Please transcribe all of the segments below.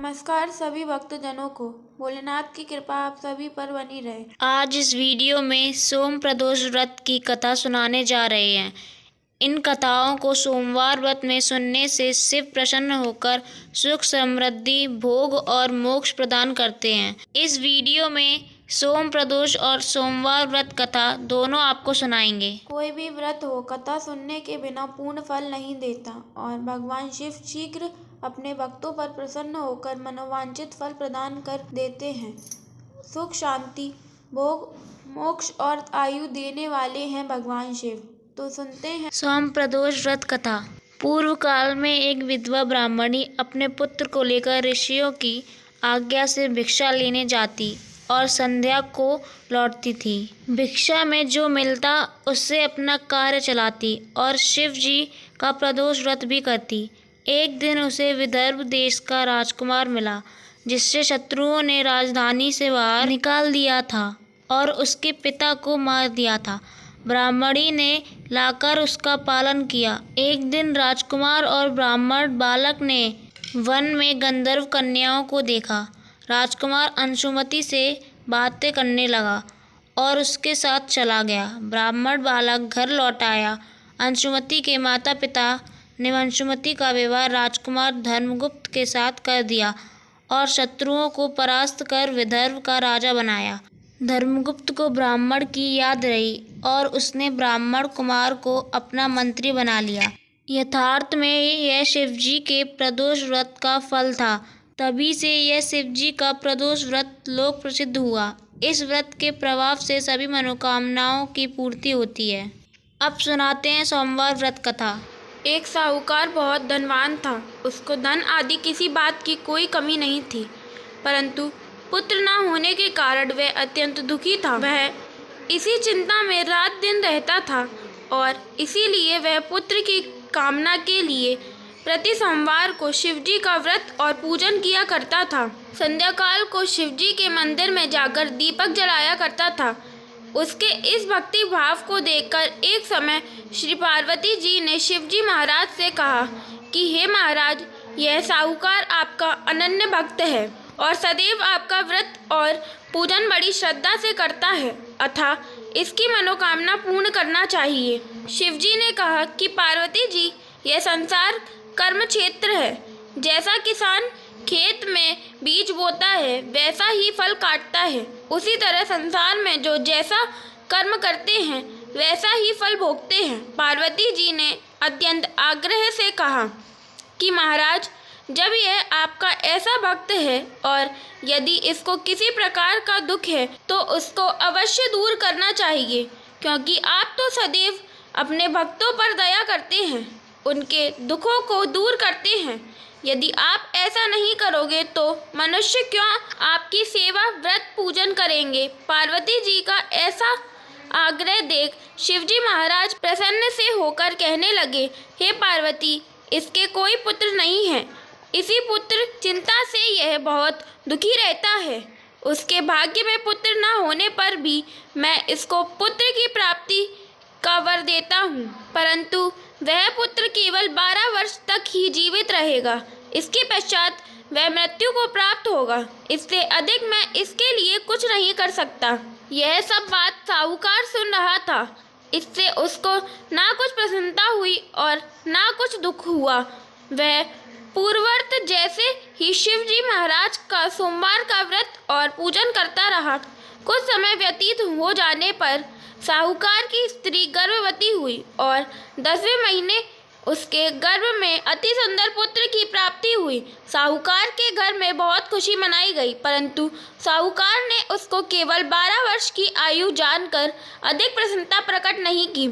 नमस्कार सभी भक्तजनों को। भोलेनाथ की कृपा आप सभी पर बनी रहे। आज इस वीडियो में सोम प्रदोष व्रत की कथा सुनाने जा रहे हैं। इन कथाओं को सोमवार व्रत में सुनने से शिव प्रसन्न होकर सुख समृद्धि भोग और मोक्ष प्रदान करते हैं। इस वीडियो में सोम प्रदोष और सोमवार व्रत कथा दोनों आपको सुनाएंगे। कोई भी व्रत हो, कथा सुनने के बिना पूर्ण फल नहीं देता और भगवान शिव शीघ्र अपने भक्तों पर प्रसन्न होकर मनोवांछित फल प्रदान कर देते हैं। सुख, शांति, भोग, मोक्ष और आयु देने वाले हैं भगवान शिव। तो सुनते हैं सोम प्रदोष व्रत कथा। पूर्व काल में एक विधवा ब्राह्मणी अपने पुत्र को लेकर ऋषियों की आज्ञा से भिक्षा लेने जाती और संध्या को लौटती थी। भिक्षा में जो मिलता उससे अपना कार्य चलाती और शिव जी का प्रदोष व्रत भी करती। एक दिन उसे विदर्भ देश का राजकुमार मिला, जिससे शत्रुओं ने राजधानी से बाहर निकाल दिया था और उसके पिता को मार दिया था। ब्राह्मणी ने लाकर उसका पालन किया। एक दिन राजकुमार और ब्राह्मण बालक ने वन में गंधर्व कन्याओं को देखा। राजकुमार अंशुमति से बातें करने लगा और उसके साथ चला गया। ब्राह्मण बालक घर लौट आया। अंशुमति के माता पिता ने अंशुमति का विवाह राजकुमार धर्मगुप्त के साथ कर दिया और शत्रुओं को परास्त कर विदर्भ का राजा बनाया। धर्मगुप्त को ब्राह्मण की याद रही और उसने ब्राह्मण कुमार को अपना मंत्री बना लिया। यथार्थ में यह शिवजी के प्रदोष व्रत का फल था। तभी से यह शिवजी का प्रदोष व्रत लोक प्रसिद्ध हुआ। इस व्रत के प्रभाव से सभी मनोकामनाओं की पूर्ति होती है। अब सुनाते हैं सोमवार व्रत कथा। एक साहूकार बहुत धनवान था। उसको धन आदि किसी बात की कोई कमी नहीं थी, परंतु पुत्र न होने के कारण वह अत्यंत दुखी था। वह इसी चिंता में रात दिन रहता था और इसीलिए वह पुत्र की कामना के लिए प्रति सोमवार को शिवजी का व्रत और पूजन किया करता था। संध्या काल को शिवजी के मंदिर में जाकर दीपक जलाया करता था। उसके इस भक्ति भाव को देखकर एक समय श्री पार्वती जी ने शिवजी महाराज से कहा कि हे महाराज, यह साहूकार आपका अनन्य भक्त है और सदैव आपका व्रत और पूजन बड़ी श्रद्धा से करता है, अतः इसकी मनोकामना पूर्ण करना चाहिए। शिवजी ने कहा कि पार्वती जी, यह संसार कर्म क्षेत्र है। जैसा किसान खेत में बीज बोता है वैसा ही फल काटता है, उसी तरह संसार में जो जैसा कर्म करते हैं वैसा ही फल भोगते हैं। पार्वती जी ने अत्यंत आग्रह से कहा कि महाराज, जब यह आपका ऐसा भक्त है और यदि इसको किसी प्रकार का दुख है तो उसको अवश्य दूर करना चाहिए, क्योंकि आप तो सदैव अपने भक्तों पर दया करते हैं, उनके दुखों को दूर करते हैं। यदि आप ऐसा नहीं करोगे तो मनुष्य क्यों आपकी सेवा व्रत पूजन करेंगे। पार्वती जी का ऐसा आग्रह देख शिवजी महाराज प्रसन्न से होकर कहने लगे, हे पार्वती, इसके कोई पुत्र नहीं है। इसी पुत्र चिंता से यह बहुत दुखी रहता है। उसके भाग्य में पुत्र न होने पर भी मैं इसको पुत्र की प्राप्ति का वर देता हूँ, परंतु वह पुत्र केवल 12 वर्ष तक ही जीवित रहेगा। इसके पश्चात वह मृत्यु को प्राप्त होगा। इससे अधिक मैं इसके लिए कुछ नहीं कर सकता। यह सब बात साहूकार सुन रहा था। इससे उसको ना कुछ प्रसन्नता हुई और ना कुछ दुख हुआ। वह पूर्ववत जैसे ही शिवजी महाराज का सोमवार का व्रत और पूजन करता रहा। कुछ समय व्यतीत हो जाने पर साहूकार की स्त्री गर्भवती हुई और 10वें महीने उसके गर्भ में अति सुंदर पुत्र की प्राप्ति हुई। साहूकार के घर में बहुत खुशी मनाई गई, परंतु साहूकार ने उसको केवल 12 वर्ष की आयु जानकर अधिक प्रसन्नता प्रकट नहीं की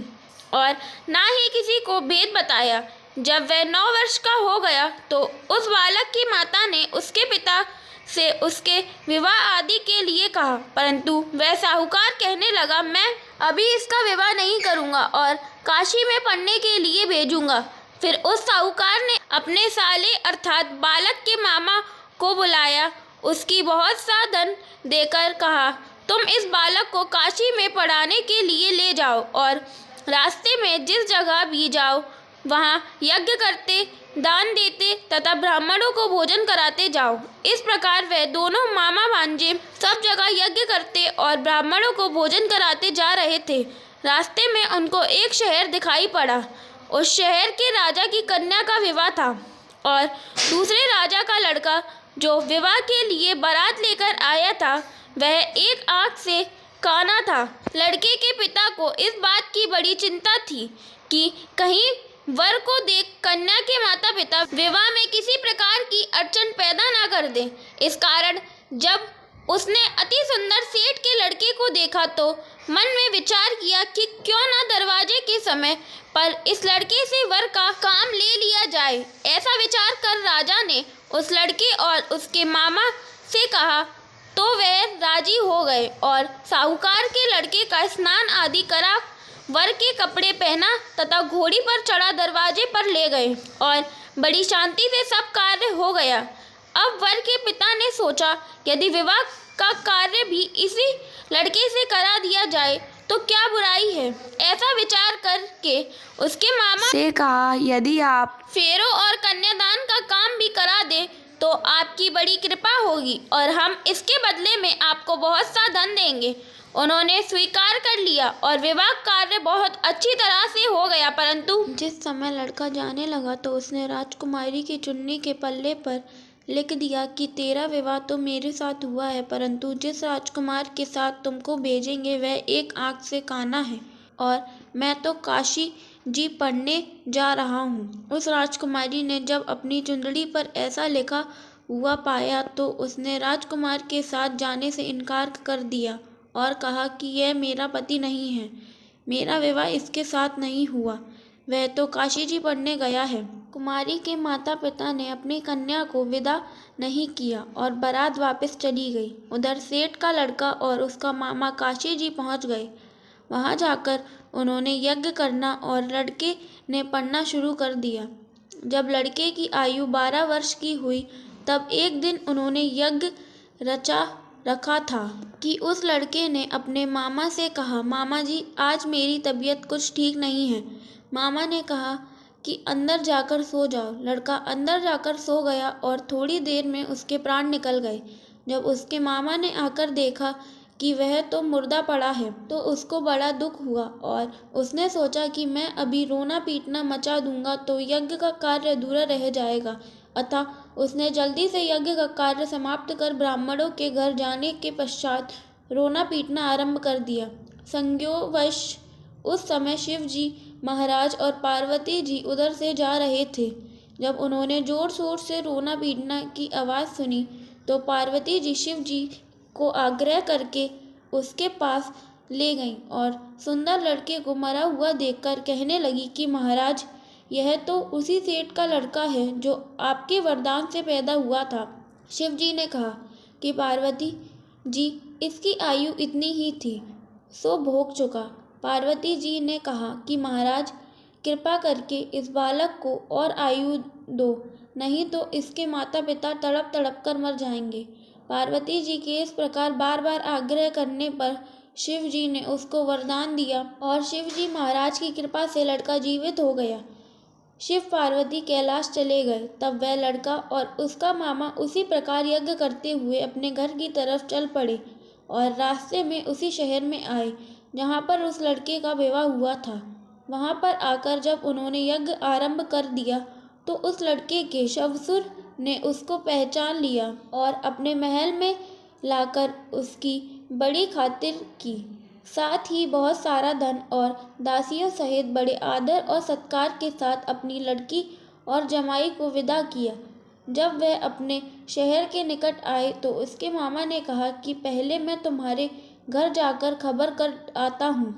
और ना ही किसी को भेद बताया। जब वह 9 वर्ष का हो गया तो उस बालक की माता ने उसके पिता से उसके विवाह आदि के लिए कहा, परंतु वह साहूकार कहने लगा, मैं अभी इसका विवाह नहीं करूंगा और काशी में पढ़ने के लिए भेजूंगा। फिर उस साहूकार ने अपने साले अर्थात बालक के मामा को बुलाया, उसकी बहुत सा धन देकर कहा, तुम इस बालक को काशी में पढ़ाने के लिए ले जाओ और रास्ते में जिस जगह भी जाओ वहाँ यज्ञ करते दान देते तथा ब्राह्मणों को भोजन कराते जाओ। इस प्रकार वह दोनों मामा भांजे सब जगह यज्ञ करते और ब्राह्मणों को भोजन कराते जा रहे थे। रास्ते में उनको एक शहर दिखाई पड़ा। उस शहर के राजा की कन्या का विवाह था और दूसरे राजा का लड़का जो विवाह के लिए बारात लेकर आया था वह एक आंख से काना था। लड़के के पिता को इस बात की बड़ी चिंता थी कि कहीं वर को देख कन्या के माता पिता विवाह में किसी प्रकार की अड़चन पैदा ना कर दें। इस कारण जब उसने अति सुंदर सेठ के लड़के को देखा तो मन में विचार किया कि क्यों ना दरवाजे के समय पर इस लड़के से वर का काम ले लिया जाए। ऐसा विचार कर राजा ने उस लड़के और उसके मामा से कहा तो वह राजी हो गए और साहूकार के लड़के का स्नान आदि करा, वर के कपड़े पहना तथा घोड़ी पर चढ़ा दरवाजे पर ले गए और बड़ी शांति से सब कार्य हो गया। अब वर के पिता ने सोचा यदि विवाह का कार्य भी इसी लड़के से करा दिया जाए तो क्या बुराई है। ऐसा विचार करके उसके मामा से कहा, यदि आप फेरों और कन्यादान का काम भी करा दे तो आपकी बड़ी कृपा होगी और हम इसके बदले में आपको बहुत सा धन देंगे। उन्होंने स्वीकार कर लिया और विवाह कार्य बहुत अच्छी तरह से हो गया। परंतु जिस समय लड़का जाने लगा तो उसने राजकुमारी की चुन्नी के पल्ले पर लिख दिया कि तेरा विवाह तो मेरे साथ हुआ है, परंतु जिस राजकुमार के साथ तुमको भेजेंगे वह एक आंख से काना है और मैं तो काशी जी पढ़ने जा रहा हूँ। उस राजकुमारी ने जब अपनी चुंदड़ी पर ऐसा लिखा हुआ पाया तो उसने राजकुमार के साथ जाने से इनकार कर दिया और कहा कि यह मेरा पति नहीं है, मेरा विवाह इसके साथ नहीं हुआ, वह तो काशी जी पढ़ने गया है। कुमारी के माता पिता ने अपनी कन्या को विदा नहीं किया और बारात वापस चली गई। उधर सेठ का लड़का और उसका मामा काशी जी पहुंच गए। वहां जाकर उन्होंने यज्ञ करना और लड़के ने पढ़ना शुरू कर दिया। जब लड़के की आयु 12 वर्ष की हुई तब एक दिन उन्होंने यज्ञ रचा रखा था कि उस लड़के ने अपने मामा से कहा, मामा जी आज मेरी तबीयत कुछ ठीक नहीं है। मामा ने कहा कि अंदर जाकर सो जाओ। लड़का अंदर जाकर सो गया और थोड़ी देर में उसके प्राण निकल गए। जब उसके मामा ने आकर देखा कि वह तो मुर्दा पड़ा है तो उसको बड़ा दुख हुआ और उसने सोचा कि मैं अभी रोना पीटना मचा दूंगा तो यज्ञ का कार्य अधूरा रह जाएगा। अतः उसने जल्दी से यज्ञ का कार्य समाप्त कर ब्राह्मणों के घर जाने के पश्चात रोना पीटना आरंभ कर दिया। संयोगवश उस समय शिव जी महाराज और पार्वती जी उधर से जा रहे थे। जब उन्होंने जोर शोर से रोना पीटना की आवाज़ सुनी तो पार्वती जी शिव जी को आग्रह करके उसके पास ले गईं और सुंदर लड़के को मरा हुआ देखकर कहने लगी कि महाराज यह तो उसी सेठ का लड़का है जो आपके वरदान से पैदा हुआ था। शिव जी ने कहा कि पार्वती जी इसकी आयु इतनी ही थी सो भोग चुका। पार्वती जी ने कहा कि महाराज कृपा करके इस बालक को और आयु दो, नहीं तो इसके माता पिता तड़प तड़प कर मर जाएंगे। पार्वती जी के इस प्रकार बार बार आग्रह करने पर शिव जी ने उसको वरदान दिया और शिव जी महाराज की कृपा से लड़का जीवित हो गया। शिव पार्वती कैलाश चले गए। तब वह लड़का और उसका मामा उसी प्रकार यज्ञ करते हुए अपने घर की तरफ चल पड़े और रास्ते में उसी शहर में आए जहाँ पर उस लड़के का विवाह हुआ था। वहाँ पर आकर जब उन्होंने यज्ञ आरंभ कर दिया तो उस लड़के के शवसुर ने उसको पहचान लिया और अपने महल में लाकर उसकी बड़ी खातिर की। साथ ही बहुत सारा धन और दासियों सहित बड़े आदर और सत्कार के साथ अपनी लड़की और जमाई को विदा किया। जब वह अपने शहर के निकट आए तो उसके मामा ने कहा कि पहले मैं तुम्हारे घर जाकर खबर कर आता हूँ।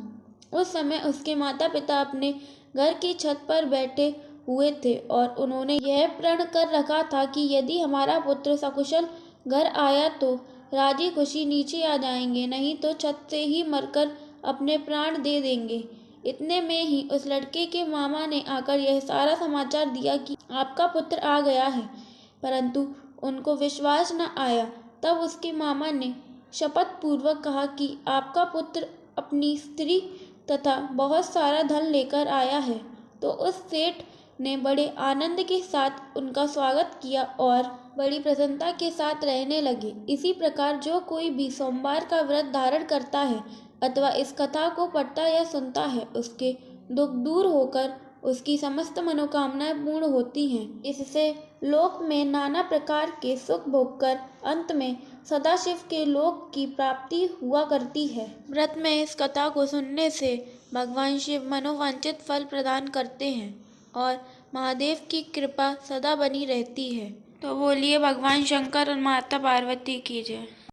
उस समय उसके माता पिता अपने घर की छत पर बैठे हुए थे और उन्होंने यह प्रण कर रखा था कि यदि हमारा पुत्र सकुशल घर आया तो राजी खुशी नीचे आ जाएंगे, नहीं तो छत से ही मरकर अपने प्राण दे देंगे। इतने में ही उस लड़के के मामा ने आकर यह सारा समाचार दिया कि आपका पुत्र आ गया है, परंतु उनको विश्वास न आया। तब उसके मामा ने शपथ पूर्वक कहा कि आपका पुत्र अपनी स्त्री तथा बहुत सारा धन लेकर आया है। तो उस सेठ ने बड़े आनंद के साथ उनका स्वागत किया और बड़ी प्रसन्नता के साथ रहने लगे। इसी प्रकार जो कोई भी सोमवार का व्रत धारण करता है अथवा इस कथा को पढ़ता या सुनता है, उसके दुख दूर होकर उसकी समस्त मनोकामनाएं पूर्ण होती हैं। इससे लोक में नाना प्रकार के सुख भोगकर अंत में सदाशिव के लोक की प्राप्ति हुआ करती है। व्रत में इस कथा को सुनने से भगवान शिव मनोवांछित फल प्रदान करते हैं और महादेव की कृपा सदा बनी रहती है। तो बोलिए भगवान शंकर और माता पार्वती की जय।